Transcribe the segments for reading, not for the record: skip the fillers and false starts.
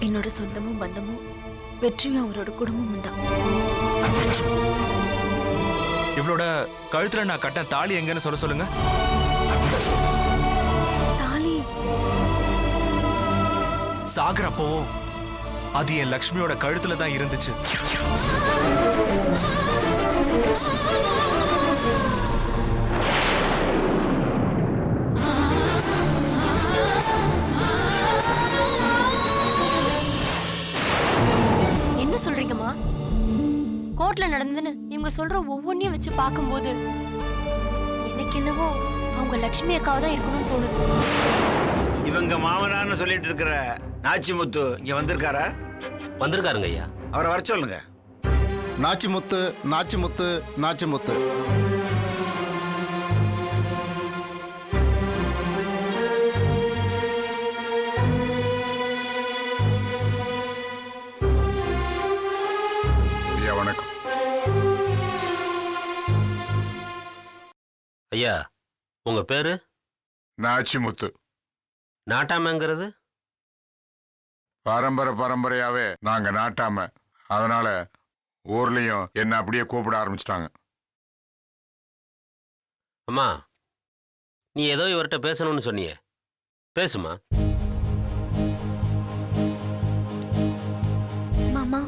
என்னோட சொந்தமும் பந்தமும் வெற்றியும் அவரோட குடும்பமும் தான். இவளோட கழுத்துல நான் கட்ட தாலி எங்கன்னு சொல்லுங்க. தாலி சாகரப்போ அது என் லக்ஷ்மியோட கழுத்துல தான் இருந்துச்சு. என்ன சொல்றீங்கம்மா? கோர்ட்ல நடந்ததுன்னு இவங்க சொல்ற ஒவ்வொன்றையும் வச்சு பார்க்கும்போது எனக்கு என்னவோ அவங்க லட்சுமி அக்காவை தான் இருக்கணும்னு தோணுது. இவங்க மாமனார்னு சொல்லிட்டு இருக்கிற நாச்சிமுத்து இங்க வந்திருக்காரா? வந்திருக்காருங்க ஐயா. அவரை வர சொல்லுங்க. நாச்சிமுத்து, நாச்சிமுத்து, நாச்சிமுத்து. வணக்கம் ஐயா. உங்க பேரு? நாச்சிமுத்து. நாட்டாமங்கிறது? பரம்பரையாவே நாங்க நாட்டாம, அதனால ஊர்லயும் என்ன அப்படியே கூப்பிட ஆரம்பிச்சிட்டாங்க. அம்மா, நீ ஏதோ இவர்கிட்ட பேசணும்னு சொன்னியே, பேசுமா. மாமா.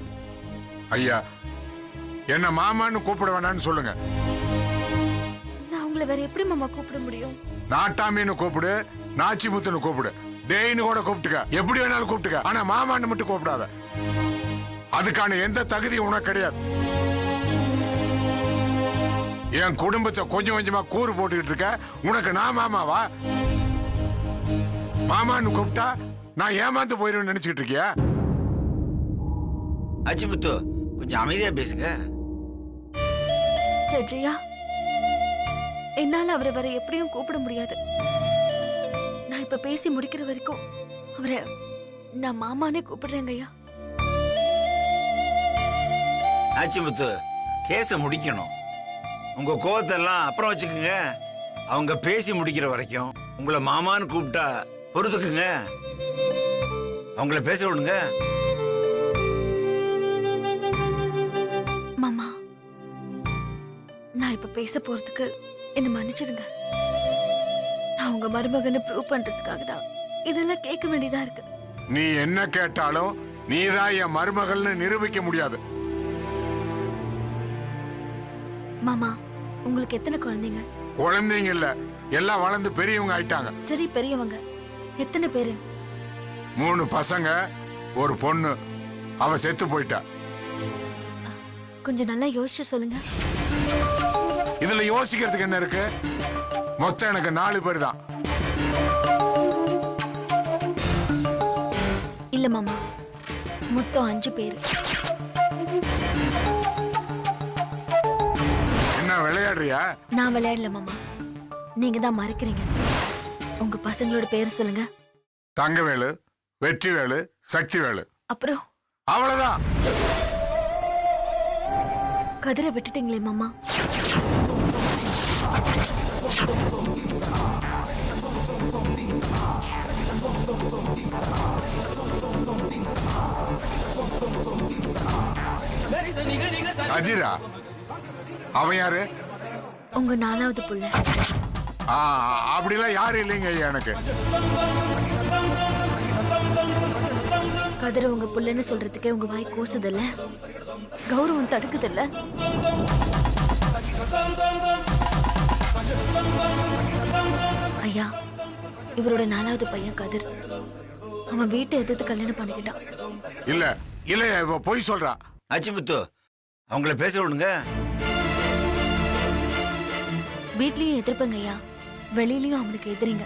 ஐயா, என்ன மாமான்னு கூப்பிட வேணான்னு சொல்லுங்க. நான் உங்களை வேற எப்படி மாமா கூப்பிட முடியும்? நாட்டாமின்னு கூப்பிடு, நாச்சிமுத்துன்னு கூப்பிடு, டேயின்னு கூட கூப்பிட்டுக்க, எப்படி வேணாலும் கூப்பிட்டுக்க. ஆனா மாமான்னு மட்டும் கூப்பிடாத. அதுக்கான எந்த தகுதியும் உனக்கு கிடையாது. என் குடும்பத்தை கொஞ்சம் கொஞ்சமா கூறு போட்டுக்கிட்டு இருக்க. உனக்கு நான் மாமாவா? மாமான்னு கூப்பிட்டா நான் ஏமாந்து போயிருவேன்னு நினைச்சுக்கிட்டு இருக்கியா? நாச்சிமுத்து, கொஞ்சம் அமைதியா பேசுங்க. ஜெயா, என்னால அவரை வேற எப்படியும் கூப்பிட முடியாது. நான் இப்ப பேசி முடிக்கிற வரைக்கும் அவரை நான் மாமானே கூப்பிடுறேங்க ஐயா. நாச்சிமுத்து, கேஸ முடிக்கணும். உங்க கோவத்தெல்லாம் அப்புறம் வச்சுக்குங்க. அவங்க பேசி முடிக்கிற வரைக்கும் உங்களை மாமான்னு கூப்பிட்டா பொறுத்துக்குங்க. அவங்கள பேச விடுங்க. மாமா, நான் இப்ப பேச போறதுக்கு என்ன மன்னிச்சிடுங்க. நான் உங்க மருமகனை ப்ரூவ் பண்றதுக்காக தான் இதெல்லாம் கேட்க வேண்டியதா இருக்கு. நீ என்ன கேட்டாலும் நீதான் என் மருமகள்னு நிரூபிக்க முடியாது. மாமா, உங்களுக்கு எத்தனை குழந்தைங்க? குழந்தைங்க இல்ல, எல்லாம் வளர்ந்து பெரியவங்க ஆயிட்டாங்க. சரி, பெரியவங்க எத்தனை பேரு? 3 பசங்க, ஒரு பொண்ணு. அவ செத்து போயிட்டா. கொஞ்சம் நல்லா யோசிச்சு சொல்லுங்க. இதுல யோசிக்கிறதுக்கு என்ன இருக்கு? மொத்தம் எனக்கு 4 பேர் தான். இல்ல மாமா, மொத்தம் 5 பேரு. என்ன விளையாடுறியா? நான் விளையாடல மாமா, நீங்க தான் மறக்கிறீங்க. உங்க பசங்களோட பேர் சொல்லுங்க. தங்கவேலு, வெற்றிவேலு, சக்திவேலு. அப்புறம் அவ்வளவுதான். கதிரை விட்டுட்டீங்களே மாமா. கதிரா? அவன் யாரு? உங்க 4வது புள்ள. அப்படிலாம் யாரும் இல்லைங்க எனக்கு. கதிரை உங்க புள்ளன்னு சொல்றதுக்கே உங்க வாய் கூசுதில்ல, கௌரவம் தடுக்குதில்ல. ஐயா, இவரோட 4வது பையன் கதிர். அவன் வீட்டை எதிர்த்து கல்யாணம் பண்ணிக்கிட்டான். இல்ல இல்ல, இவ பொய் சொல்றா. நாச்சிமுத்து, அவங்கள பேச விடுங்க. வீட்லயும் எதிர்ப்பங்க ஐயா, வெளியிலயும் அவனுக்கு எதிரிங்க.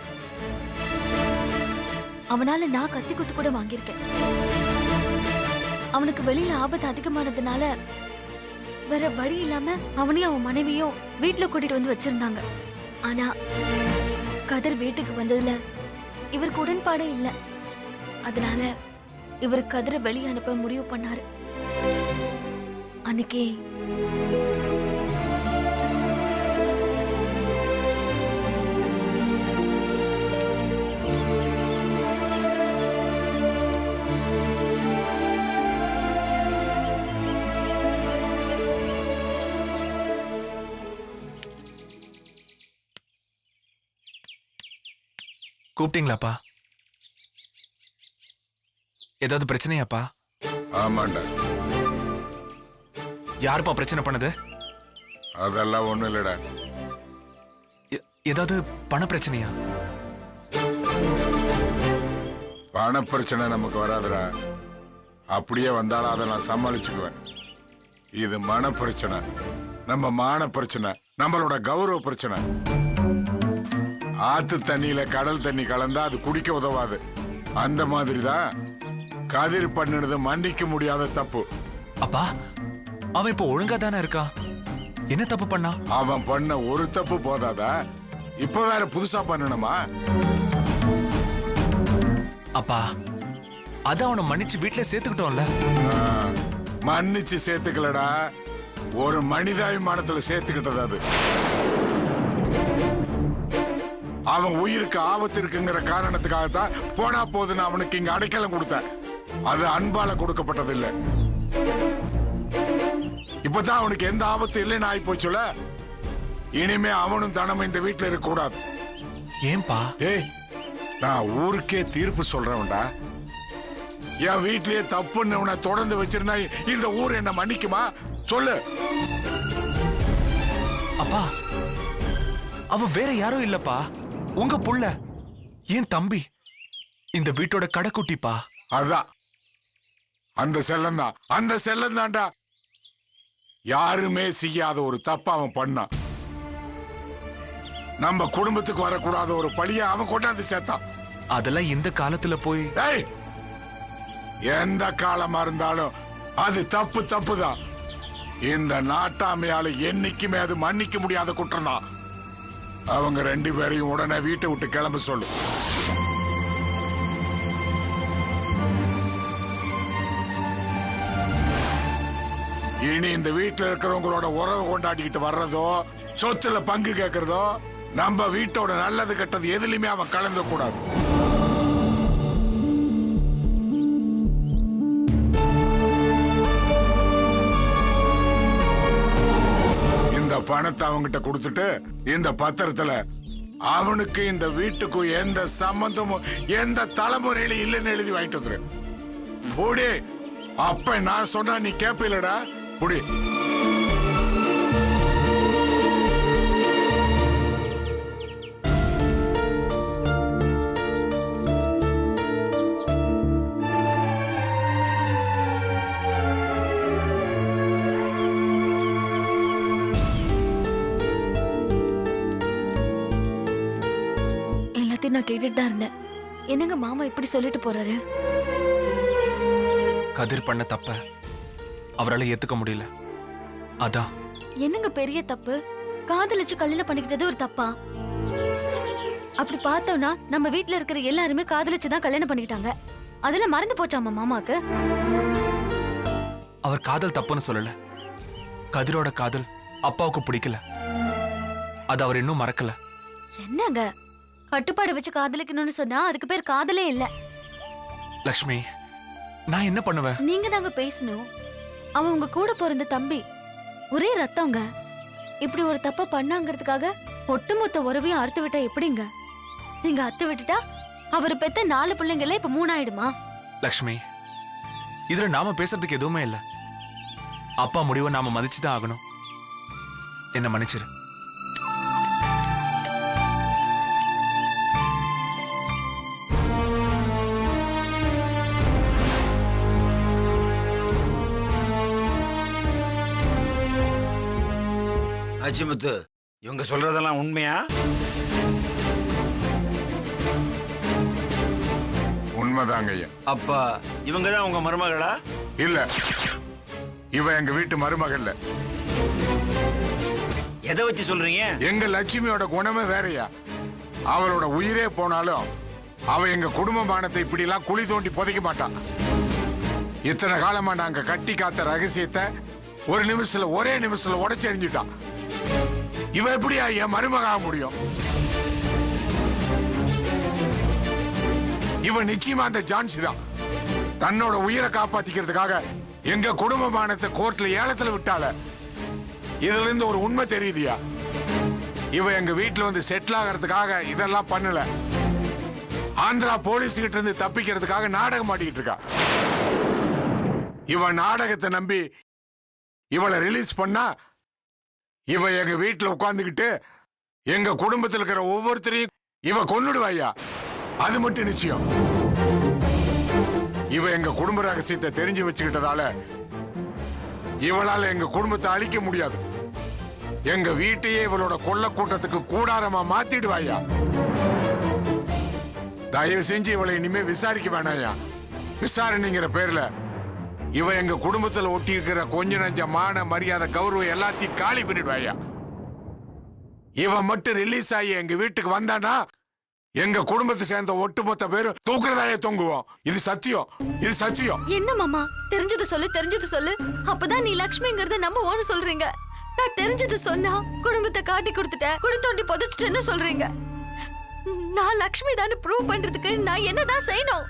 அவனால நான் கத்தி குத்து கூட வாங்கியிருக்கேன். அவனுக்கு வெளியில ஆபத்து அதிகமானதுனால வேற வழி இல்லாம அவனையும் அவன் மனைவியும் வீட்டுல கூட்டிட்டு வந்து வச்சிருந்தாங்க. ஆனா கதிர் வீட்டுக்கு வந்ததுல இவருக்கு உடன்பாடே இல்ல. அதனால இவர் கதிரை வெளியே அனுப்ப முடிவு பண்ணாரு. அன்னைக்கு கூப்பிட்டீங்களாப்பா? ஏதாவது பிரச்சனையாப்பா? ஆமாண்டா. யாருப்பா பிரச்சனை பண்ணது? அதெல்லாம் ஒண்ணும் இல்லடா. ஏதாவது பண பிரச்சனையா? பண பிரச்சனை நமக்கு வராதுடா. அப்படியே வந்தாலும் அதை நான் சமாளிச்சுக்குவேன். இது மன பிரச்சனை, நம்ம மான பிரச்சனை, நம்மளோட கௌரவ பிரச்சனை. ஆத்து தண்ணியில கடல் தண்ணி கலந்தா அது குடிக்க உதவாது. அந்த மாதிரிதான் கதிர் பண்ணினது மன்னிக்க முடியாத தப்பு. அப்பா, அவன் இப்போ ஒழுங்கா தானே இருக்கான். என்ன தப்பு பண்ணா? அவன் பண்ண ஒரு தப்பு போதாதா, இப்ப வேற புதுசா பண்ணணுமா? அப்பா, அத அவனை மன்னிச்சு வீட்டுல சேர்த்துக்கிட்டோம்ல. மன்னிச்சு சேர்த்துக்கலடா, ஒரு மனிதாபிமானத்துல சேர்த்துக்கிட்டது. அது அவன் உயிருக்கு ஆபத்து இருக்குங்கிற காரணத்துக்காகத்தான் போனா போதுன்னு அவனுக்கு இங்க அடைக்கலம் கொடுத்தேன். அது அன்பால கொடுக்கப்பட்டது இல்ல. இப்பதான் அவனுக்கு எந்த ஆபத்து இல்லைன்னு ஆகி போச்சுல. இனிமே அவனும் தனமும் இந்த வீட்டுல இருக்க கூடாது. ஏன்பா? ஏய், நான் ஊருக்கே தீர்ப்பு சொல்றேன்டா. என் வீட்லயே தப்புன்னு தொடர்ந்து வச்சிருந்தா இந்த ஊர் என்ன மன்னிக்குமா சொல்லு? அப்பா, அவ வேற யாரும் இல்லப்பா, உங்க புள்ள, என் தம்பி, இந்த வீட்டோட கடைக்குட்டிப்பா. அதான் அந்த செல்லம் தான், அந்த செல்லம் தான்டா. யாருமே செய்யாத ஒரு தப்ப அவன் பண்ணான். நம்ம குடும்பத்துக்கு வரக்கூடாத ஒரு பழிய அவன் கொண்டாந்து சேர்த்தான். அதெல்லாம் இந்த காலத்துல போய் ஏய், எந்த காலமா இருந்தாலும் அது தப்பு தப்புதான். இந்த நாட்டாமையால என்னைக்குமே அது மன்னிக்க முடியாத குற்றம் தான். அவங்க ரெண்டு பேரையும் உடனே வீட்டை விட்டு கிளம்ப சொல்லு. இனி இந்த வீட்டுல இருக்கிறவங்களோட உறவு கொண்டாடிக்கிட்டு வர்றதோ, சொத்துல பங்கு கேட்கறதோ, நம்ம வீட்டோட நல்லது கெட்டது எதுலயுமே அவன் கலந்து கூடாது. இந்த பணத்தை அவங்கிட்ட கொடுத்துட்டு இந்த பத்திரத்துல அவனுக்கு இந்த வீட்டுக்கும் எந்த சம்பந்தமும் எந்த தலைமுறையில இல்லைன்னு எழுதி வாங்கிட்டு வந்துரு. போடி, அப்ப நான் சொன்னா நீ கேப்பில்லடா. புடி. எல்லாத்தையும் நான் கேட்டுட்டு தான் இருந்தேன். என்னங்க மாமா இப்படி சொல்லிட்டு போறாரு? கதிர் பண்ண தப்ப அவரால ஏத்துக்க முடியல. அதான். என்னங்க பெரிய தப்பு? காதலிச்சு கல்யாணம் பண்ணிக்கிட்டது ஒரு தப்பா? அப்படி பார்த்தோம்னா நம்ம வீட்ல இருக்கிற எல்லாருமே காதலிச்சு தான் கல்யாணம் பண்ணிக்கிட்டாங்க. அதெல்லாம் மறந்து போச்சாமா மாமாக்கு? அவர் காதல் தப்புன்னு சொல்லல. கதிரோட காதல் அப்பாவுக்கு பிடிக்கல. அது அவர் இன்னும் மறக்கல. என்னங்க கட்டுப்பாடு வச்சு காதலிக்கணும்னு சொன்னா அதுக்கு பேர் காதலே இல்ல. லக்ஷ்மி, நான் என்ன பண்ணுவேன்? நீங்க தாங்க பேசணும். அவன் உங்க கூட பிறந்த தம்பி, ஒரே ரத்தங்க. இப்படி ஒரு தப்ப பண்ணாங்கிறதுக்காக ஒட்டுமொத்த உறவையும் அறுத்து விட்டா எப்படிங்க? நீங்க அத்து விட்டுட்டா அவர் பெத்த 4 பிள்ளைங்கள இப்ப 3 ஆயிடுமா? லக்ஷ்மி, இதுல நாம பேசுறதுக்கு எதுவுமே இல்ல. அப்பா முடிவை நாம மதிச்சுதான் ஆகணும். என்ன மன்னிச்சிரு. நாச்சிமுத்து, இவங்க சொல்றதெல்லாம் உண்மையா? உண்மைதாங்க ஐயா. அப்ப இவங்க தான் உங்க மருமகளா? இல்ல, இவ எங்க வீட்டு மருமகள்ல. எதை வச்சு சொல்றீங்க? எங்க லட்சுமியோட குணமே வேறயா. அவளோட உயிரே போனாலும் அவ எங்க குடும்ப மானத்தை இப்படி எல்லாம் குழி தோண்டி புதைக்க மாட்டான். இத்தனை காலமா நாங்க கட்டி காத்த ரகசியத்தை ஒரு நிமிஷத்துல, ஒரே நிமிஷத்துல உடைச்சு எறிஞ்சிட்டான். இவ எப்படியா என் மருமக ஆக முடியும்? இவன் நிச்சயமா அந்த ஜான்சி தான். தன்னோட உயிரை காப்பாத்திக்கிறதுக்காக எங்க குடும்பமானத்தை கோர்ட்ல ஏலத்துல விட்டால. இதுல இருந்து ஒரு உண்மை தெரியுதியா, இவ எங்க வீட்டுல வந்து செட்டில் ஆகிறதுக்காக இதெல்லாம் பண்ணல. ஆந்திரா போலீஸ் கிட்ட இருந்து தப்பிக்கிறதுக்காக நாடகம் ஆடிக்கிட்டு இருக்கா. இவன் நாடகத்தை நம்பி இவளை ரிலீஸ் பண்ணா இவ எங்க வீட்டுல உட்கார்ந்துகிட்டு எங்க குடும்பத்தில் இருக்கிற ஒவ்வொருத்தரையும் இவ கொன்னுடுவாயா. அது மட்டும் நிச்சயம். இவ எங்க குடும்ப ரகசியத்தை தெரிஞ்சு வச்சுக்கிட்டதால இவளால எங்க குடும்பத்தை அழிக்க முடியாது. எங்க வீட்டையே இவளோட கொள்ள கூட்டத்துக்கு கூடாரமா மாத்திடுவாயா. தயவு செஞ்சு இவளை இனிமே விசாரிக்க வேணாயா. விசாரணைங்கிற பேர்ல இவ எங்க குடும்பத்துல ஒட்டி இருக்கிற கொஞ்ச நஞ்ச மான மரியாதை கௌரவம் எல்லாத்தையும் காலி பண்ணிடுவாயா. இவன் மட்டும் ரிலீஸ் ஆகி எங்க வீட்டுக்கு வந்தானா எங்க குடும்பத்தை சேர்ந்த ஒட்டுமொத்த பேரும் தூக்குறதாயே தொங்குவோம். இது சத்தியம், இது சத்தியம். என்ன மாமா, தெரிஞ்சது சொல்லு, தெரிஞ்சது சொல்லு. அப்பதான் நீ லக்ஷ்மிங்கிறத நம்புவோன்னு சொல்றீங்க. நான் தெரிஞ்சது சொன்னா குடும்பத்தை காட்டி கொடுத்துட்டேன், குடுத்தோண்டி புதைச்சிட்டேன்னு சொல்றீங்க. நான் லக்ஷ்மி தானே ப்ரூவ் பண்றதுக்கு நான் என்னதான் செய்யணும்?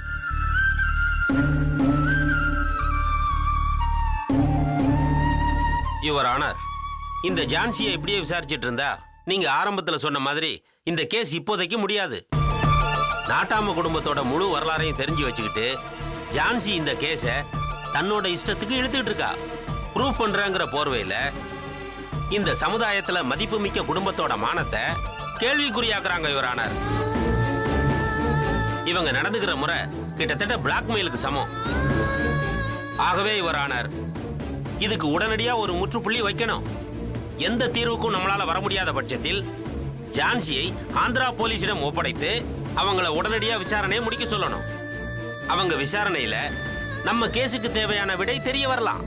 யுவர் ஆனர், இந்த ஜான்சியை இப்படியே விசாரிச்சிட்டு இருந்தா நீங்க ஆரம்பத்துல சொன்ன மாதிரி இந்த கேஸ் இப்போதைக்கு முடியாது. நாட்டாம குடும்பத்தோட முழு வரலாறையும் தெரிஞ்சு வச்சுக்கிட்டு ஜான்சி இந்த கேஸை தன்னோட இஷ்டத்துக்கு இழுத்துட்டு இருக்கா. ப்ரூஃப் பண்றங்கிற போர்வையில இந்த சமுதாயத்துல மதிப்புமிக்க குடும்பத்தோட மானத்தை கேள்விக்குறியாக்குறாங்க யுவர் ஆனர். இவங்க நடந்துக்கிற முறை கிட்டத்தட்ட பிளாக்மெயிலுக்கு சமம். ஆகவே யுவர் ஆனர், இதுக்கு உடனடியா ஒரு முற்றுப்புள்ளி வைக்கணும். எந்த தீர்வுக்கும் நம்மளால வர முடியாத பட்சத்தில் ஜான்சியை ஆந்திரா போலீசிடம் ஒப்படைத்து அவங்கள உடனடியா விசாரணையை முடிக்க சொல்லணும். அவங்க விசாரணையில நம்ம கேஸுக்கு தேவையான விடை தெரிய வரலாம்.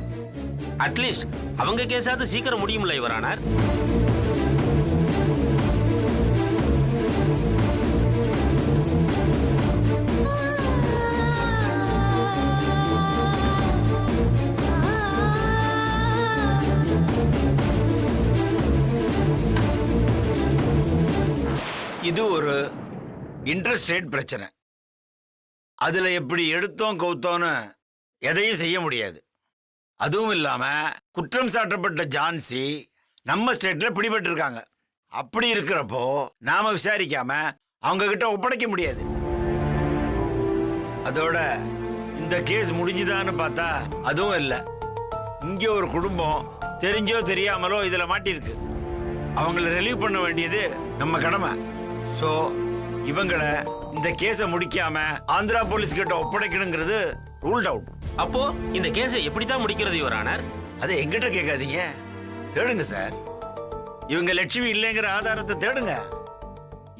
அட்லீஸ்ட் அவங்க கேஸாவது சீக்கிரம் முடியும்ல யுவர் ஆனர். இது ஒரு இன்ட்ரெஸ்ட் ரேட் பிரச்சனை. அதுல எப்படி எடுத்தோம் கவுத்தோன்னு எதையும் செய்ய முடியாது. அதுவும் இல்லாம குற்றம் சாட்டப்பட்ட ஜான்சி நம்ம ஸ்டேட்ல பிடிபட்டு இருக்காங்க. அப்படி இருக்கிறப்போ நாம விசாரிக்காம அவங்க கிட்ட ஒப்படைக்க முடியாது. அதோட இந்த கேஸ் முடிஞ்சுதான்னு பார்த்தா அதுவும் இல்லை. இங்க ஒரு குடும்பம் தெரிஞ்சோ தெரியாமலோ இதுல மாட்டிருக்கு. அவங்கள ரிலீவ் பண்ண வேண்டியது நம்ம கடமை. ஸோ இவங்களை இந்த கேஸை முடிக்காம ஆந்திரா போலீஸ் கிட்ட ஒப்படைக்கணுங்கிறது ரூல்ட் அவுட். அப்போ இந்த கேஸை எப்படித்தான் முடிக்கிறது யுவர் ஆனர்? அதை எங்கிட்ட கேட்காதீங்க, தேடுங்க சார். இவங்க லட்சுமி இல்லைங்கிற ஆதாரத்தை தேடுங்க,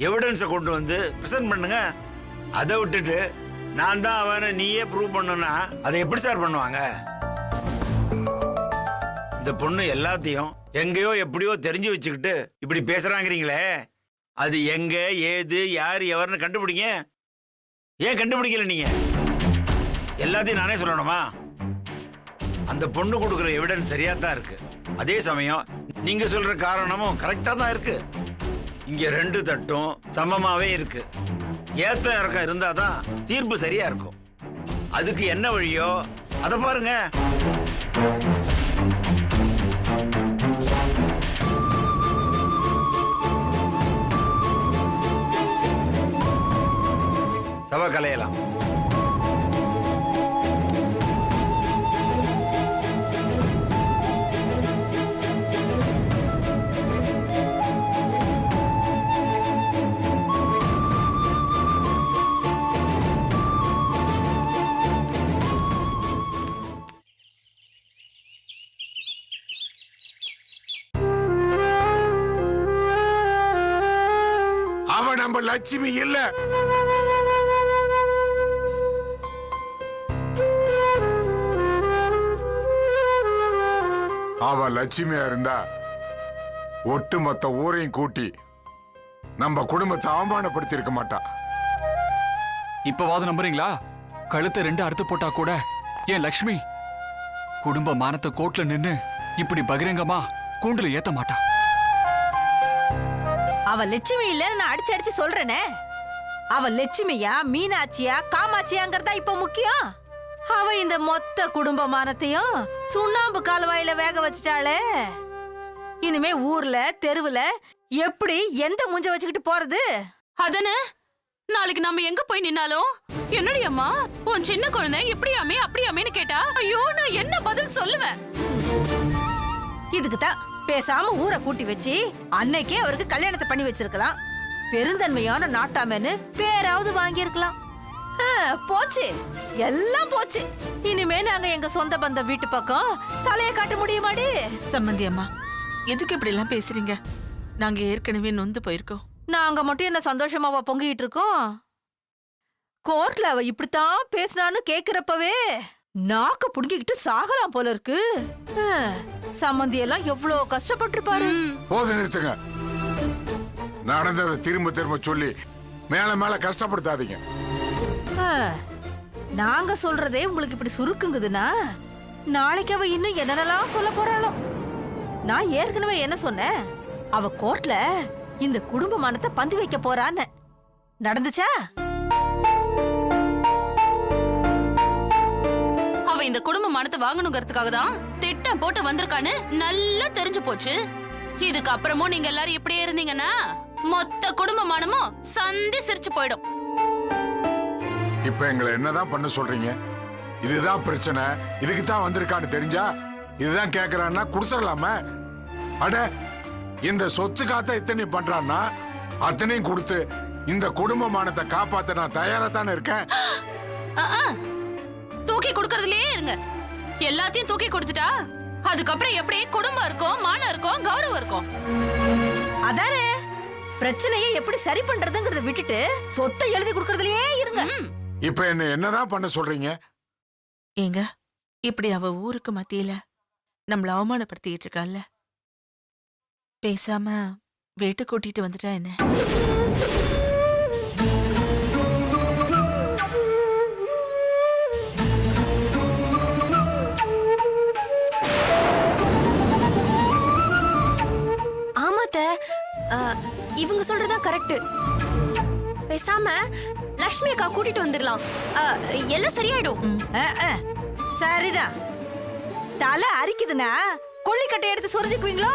எவிடன்ஸை கொண்டு வந்து பிரசன்ட் பண்ணுங்க. அதை விட்டுட்டு நான் தான் அவனை நீயே ப்ரூவ் பண்ணனா அதை எப்படி சார் பண்ணுவாங்க? இந்த பொண்ணு எல்லாத்தையும் எங்கேயோ எப்படியோ தெரிஞ்சு வச்சுக்கிட்டு இப்படி பேசுறாங்கிறீங்களே, அது எங்க ஏது யார் எவர்னு கண்டுபிடிங்க. ஏன் கண்டுபிடிக்கல நீங்க? எல்லாத்தையும் நானே சொல்லணுமா? அந்த பொண்ணு கொடுக்குற எவிடன்ஸ் சரியா தான் இருக்கு. அதே சமயம் நீங்க சொல்ற காரணமும் கரெக்டா தான் இருக்கு. இங்க ரெண்டு தட்டும் சமமாவே இருக்கு. ஏத்த இறக்கம் இருந்தாதான் தீர்ப்பு சரியா இருக்கும். அதுக்கு என்ன வழியோ அதை பாருங்க. சபை கலையலாம். அவ நம்ம லட்சுமி இல்ல. அவ லட்சுமியா இருந்தா ஒட்டுமொத்த ஊரையும் கூட்டி நம்ம குடும்பத்தை அவமானப்படுத்தி இருக்க மாட்டா. இப்பவாது நம்புறீங்களா? கழுத்தை ரெண்டு அறுத்து போட்டா கூட ஏன் லக்ஷ்மி குடும்ப மானத்தை கோர்ட்ல நின்னு இப்படி பகிரங்கமா கூண்டுல ஏத்த மாட்டா. அவ லட்சுமி இல்ல நான் அடிச்சு அடிச்சு சொல்றேனே. அவ லட்சுமியா மீனாட்சியா காமாட்சியாங்கிறதா இப்ப முக்கியம். அவ இந்த மொத்த குடும்பமானத்தையும் சுண்ணாம்பு கால்வாயில வேக வச்சுட்டாளே. இனிமே ஊர்ல தெருவுல எப்படி எந்த மூஞ்ச வச்சுக்கிட்டு போறது? அதனே நாளைக்கு நம்ம எங்க போய் நின்னாலும் என்னடி அம்மா உன் சின்ன குழந்தை இப்படியாமே அப்படியாமேன்னு கேட்டா ஐயோ நான் என்ன பதில் சொல்லுவேன்? இதுக்கு தான் பேசாம ஊரை கூட்டி வச்சு அன்னைக்கே அவருக்கு கல்யாணத்தை பண்ணி வச்சிருக்கலாம். பெருந்தன்மையான நாட்டாமன்னு பேராவது வாங்கியிருக்கலாம். போச்சு, எல்லாம் போச்சு. இனிமே நாங்க எங்க சொந்த பந்த வீட்டு பக்கம் தலைய காட்ட முடியுமாடி? சம்பந்தி அம்மா, எதுக்கு இப்படி எல்லாம் பேசுறீங்க? நாங்க ஏற்கனவே நொந்து போயிருக்கோம். நாங்க மட்டும் என்ன சந்தோஷமாவா பொங்கிட்டு இருக்கோம்? கோர்ட்ல அவ இப்படித்தான் பேசினான்னு கேக்குறப்பவே நாக்க புடுங்கிக்கிட்டு சாகலாம் போல இருக்கு. சம்பந்தி எல்லாம் எவ்வளவு கஷ்டப்பட்டிருப்பாரு. போது நிறுத்துங்க. நடந்ததை திரும்ப திரும்ப சொல்லி மேல மேல கஷ்டப்படுத்தாதீங்க. நாங்க சொல்றதே உங்களுக்கு இப்படி சுருக்குங்குதுன்னா நாளைக்கு அவ இன்னும் என்னென்னலாம் சொல்ல போறாளோ. நான் ஏற்கனவே என்ன சொன்னேன்? அவ கோர்ட்ல இந்த குடும்ப மானத்தை பந்தி வைக்க போறான்னு. நடந்துச்சா? அவ இந்த குடும்ப மானத்தை வாங்கணுங்கிறதுக்காக தான் திட்டம் போட்டு வந்திருக்கான்னு நல்லா தெரிஞ்சு போச்சு. இதுக்கு அப்புறமும் நீங்க எல்லாரும் இப்படியே இருந்தீங்கன்னா மொத்த குடும்ப மானமும் சந்தி சிரிச்சு போயிடும். இப்ப எங்களை என்னதான் பண்ண சொல்றீங்க? இதுதான் பிரச்சனை, இதுக்கு தான் வந்திருக்கான்னு தெரிஞ்சா இதுதான் கேக்குறான்னா கொடுத்துடலாமா? அட, இந்த சொத்து காத்த இத்தனை பண்றான்னா அத்தனையும் கொடுத்து இந்த குடும்ப மானத்தை காப்பாத்த நான் தயாரா தானே இருக்கேன். தூக்கி கொடுக்கறதுலயே இருங்க. எல்லாத்தையும் தூக்கி கொடுத்துட்டா அதுக்கப்புறம் எப்படி குடும்பம் இருக்கும், மானம் இருக்கும், கௌரவம் இருக்கும்? அதானே பிரச்சனையை எப்படி சரி பண்றதுங்கறத விட்டுட்டு சொத்தை எழுதி கொடுக்கறதுலயே இருங்க. இப்ப என்ன என்னதான் பண்ண சொல்றீங்க? ஏங்க, இப்படி அவ ஊருக்கு மத்தியில நம்மள அவமானப்படுத்திட்டு இருக்கால, பேசாம வீட்டு கூட்டிட்டு வந்துட்டா என்ன? ஆமாத்த, இவங்க சொல்றதா கரெக்ட். பேசாம லக்ஷ்மி அக்கா கூட்டிட்டு வந்துடலாம். எல்லாம் சரியாயிடும். சரிதான். தலை அரிக்குதுன்னா கொள்ளிக்கட்டை எடுத்து சொரிஞ்சுக்குவீங்களோ?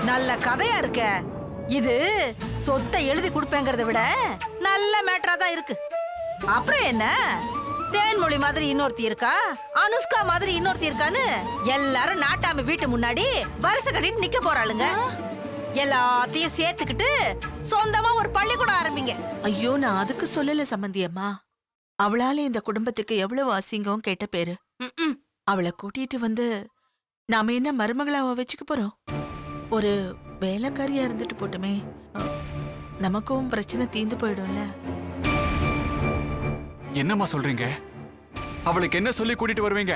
நல்ல கதையா இருக்க. இது சொத்தை எழுதி கொடுப்பேங்கிறத விட நல்ல மேட்டரா தான் இருக்கு. அப்புறம் என்ன, தேன்மொழி மாதிரி இன்னொருத்தி இருக்கா, அனுஷ்கா மாதிரி இன்னொருத்தி இருக்கான்னு எல்லாரும் நாட்டாம வீட்டு முன்னாடி வருஷ கட்டிட்டு நிக்க போறாளுங்க. எல்லாத்தையும் சேர்த்துக்கிட்டு சொந்தமா ஒரு பள்ளிக்கூடம் ஆரம்பிங்க. ஐயோ, நான் அதுக்கு சொல்லல சம்பந்தி அம்மா. அவளால இந்த குடும்பத்துக்கு எவ்வளவு அசிங்கம் கேட்ட பேரு. அவளை கூட்டிட்டு வந்து நாம என்ன மருமகளாவ வச்சுக்க போறோம்? ஒரு வேலைக்காரியா இருந்துட்டு போட்டுமே, நமக்கும் பிரச்சனை தீந்து போயிடும்ல. என்னம்மா சொல்றீங்க? அவளுக்கு என்ன சொல்லி கூட்டிட்டு வருவீங்க?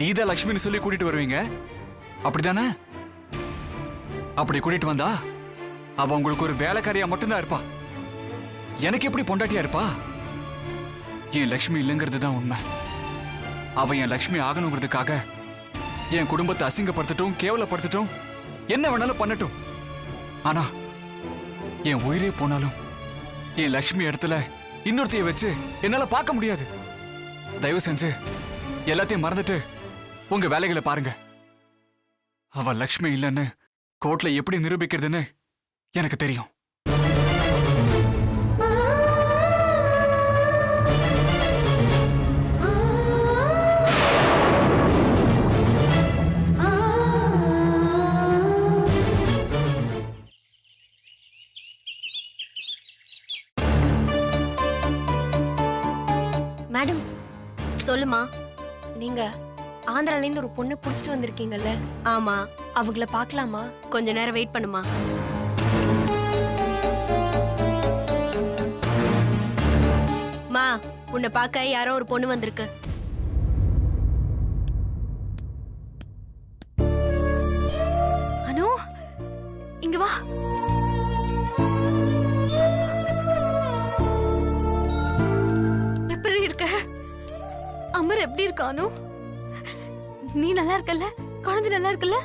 நீதான் லக்ஷ்மின்னு சொல்லி கூட்டிட்டு வருவீங்க, அப்படிதானே? அப்படி கூட்டிட்டு வந்தா அவ உங்களுக்கு ஒரு வேலைக்காரியா மட்டும்தான் இருப்பா. எனக்கு எப்படி பொண்டாட்டியா இருப்பா? என் லக்ஷ்மி இல்லைங்கிறது தான் உண்மை. அவ என் லக்ஷ்மி ஆகணுங்கிறதுக்காக என் குடும்பத்தை அசிங்கப்படுத்தட்டும், கேவலப்படுத்தட்டும், என்ன வேணாலும் பண்ணட்டும். ஆனா என் உயிரே போனாலும் என் லக்ஷ்மி இடத்துல இன்னொருத்தைய வச்சு என்னால பார்க்க முடியாது. தயவு செஞ்சு எல்லாத்தையும் மறந்துட்டு உங்க வேலைகளை பாருங்க. அவ லக்ஷ்மி இல்லைன்னு கோர்ட்ல எப்படி நிரூபிக்கிறதுன்னு எனக்கு தெரியும். மேடம், சொல்லுமா. நீங்க ஆந்திரால இருந்து ஒரு பொண்ணு புடிச்சிட்டு வந்திருக்கீங்கல்ல? ஆமா. அவங்கள பார்க்கலாமா? கொஞ்ச நேரம் வெயிட் பண்ணுமா. மா, உன்னை பார்க்க யாரோ ஒரு பொண்ணு வந்திருக்கு. அனு, இங்க வா. எப்படி இருக்க? அமர் எப்படி இருக்க அனு? நீ நல்லா இருக்கல்ல? குழந்தை நல்லா இருக்கல்ல?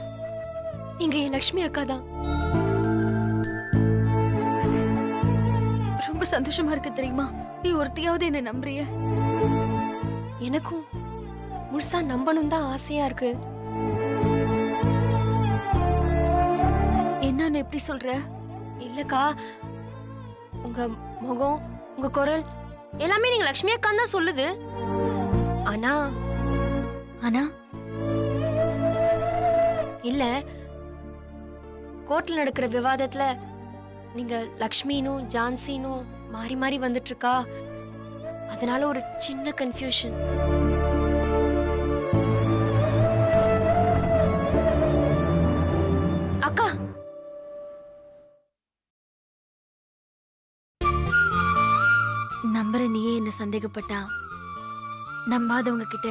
இங்க என் லக்ஷ்மி அக்கா தான். ரொம்ப சந்தோஷமா இருக்கு தெரியுமா? நீ ஒருத்தையாவது என்ன நம்புறிய? எனக்கும் முழுசா நம்பணும் தான் ஆசையா இருக்கு. என்னன்னு எப்படி சொல்ற? இல்லக்கா, உங்க முகம் உங்க குரல் எல்லாமே நீங்க லக்ஷ்மி அக்கான்னு தான் சொல்லுது. ஆனா ஆனா இல்ல, கோர்ட்ல நடக்கிற விவாதத்துல நீங்க லக்ஷ்மினும் ஜான்சினும் மாறி மாறி வந்துட்டு இருக்கா. அதனால ஒரு சின்ன கன்ஃபியூஷன். அக்கா, நம்புற நீயே என்ன சந்தேகப்பட்டா நம்பாதவங்க கிட்ட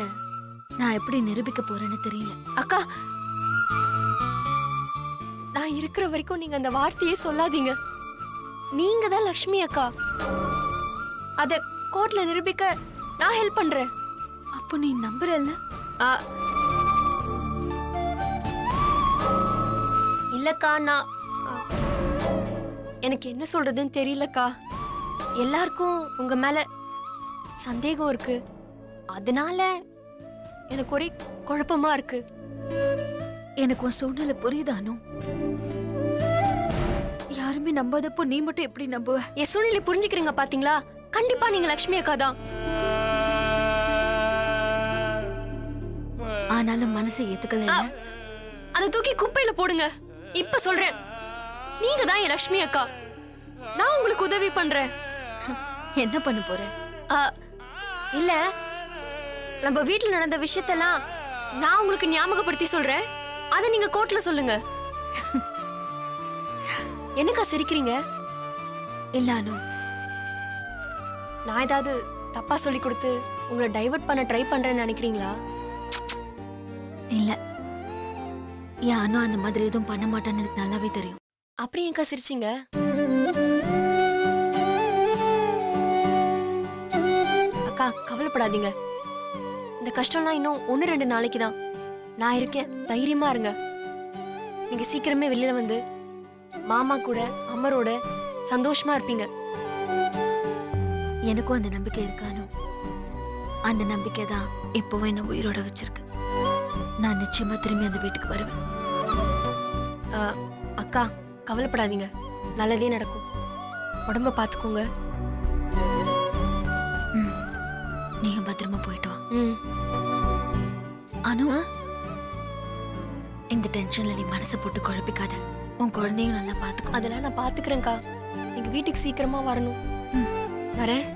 நான் எப்படி நிரூபிக்க போறேன்னு தெரியல. அக்கா, நான் இருக்கிற வரைக்கும் நீங்க அந்த வார்த்தையே சொல்லாதீங்க. நீங்க தான் லக்ஷ்மி அக்கா. அத கோர்ட்ல நிரூபிக்க நான் ஹெல்ப் பண்றேன். அப்போ நீ நம்புறல்ல? ஆ, இல்லக்கா, நான் எனக்கு என்ன சொல்றதுன்னு தெரியலக்கா. எல்லாருக்கும் உங்க மேல சந்தேகம் இருக்கு. அதனால எனக்கு ஒரே குழப்பமா இருக்கு. எனக்கு உன் சூழ்நிலை புரியுதானோ? யாருமே நம்பாதப்போ நீ மட்டும் எப்படி நம்புவ? என் சூழ்நிலை புரிஞ்சுக்கிறீங்க பாத்தீங்களா? கண்டிப்பா நீங்க லக்ஷ்மி அக்கா தான். ஆனாலும் மனசை ஏத்துக்கல. அதை தூக்கி குப்பையில போடுங்க. இப்ப சொல்றேன், நீங்க தான் என் லக்ஷ்மி அக்கா. நான் உங்களுக்கு உதவி பண்றேன். என்ன பண்ண போற? ஆ, இல்ல, நம்ம வீட்ல நடந்த விஷயத்தெல்லாம் நான் உங்களுக்கு ஞாபகப்படுத்தி சொல்றேன். அதை நீங்க கோர்ட்ல சொல்லுங்க. என்னக்கா சிரிக்கிறீங்க? இல்ல அனு, நான் ஏதாவது தப்பா சொல்லி கொடுத்து உங்களை டைவர்ட் பண்ண ட்ரை பண்றேன்னு நினைக்கிறீங்களா? இல்ல. என் அனு அந்த மாதிரி எதுவும் பண்ண மாட்டான்னு எனக்கு நல்லாவே தெரியும். அப்படி ஏன்க்கா சிரிச்சீங்க? அக்கா, கவலைப்படாதீங்க. இந்த கஷ்டம்லாம் இன்னும் 1-2 நாளைக்கு தான். நான் இருக்கேன், தைரியமா இருங்க. நீங்க சீக்கிரமே வெளியில வந்து மாமா கூட அமரோட சந்தோஷமா இருப்பீங்க. எனக்கும் அந்த நம்பிக்கை இருக்கானோ. அந்த நம்பிக்கை தான் இப்பவும் என்ன உயிரோட வச்சிருக்கு. நான் நிச்சயமா திரும்பி அந்த வீட்டுக்கு வருவேன். ஆ, அக்கா, கவலைப்படாதீங்க, நல்லதே நடக்கும். உடம்ப பாத்துக்கோங்க. நீயும் பத்திரமா போயிட்டு வா. ம். அனு, இந்த டென்ஷன்ல நீ மனசை போட்டு குழப்பிக்காத. உன் குழந்தையும் நல்லா பாத்துக்கோ. அதெல்லாம் நான் பாத்துக்கிறேன்க்கா. நீங்க வீட்டுக்கு சீக்கிரமா வரணும். வரேன்.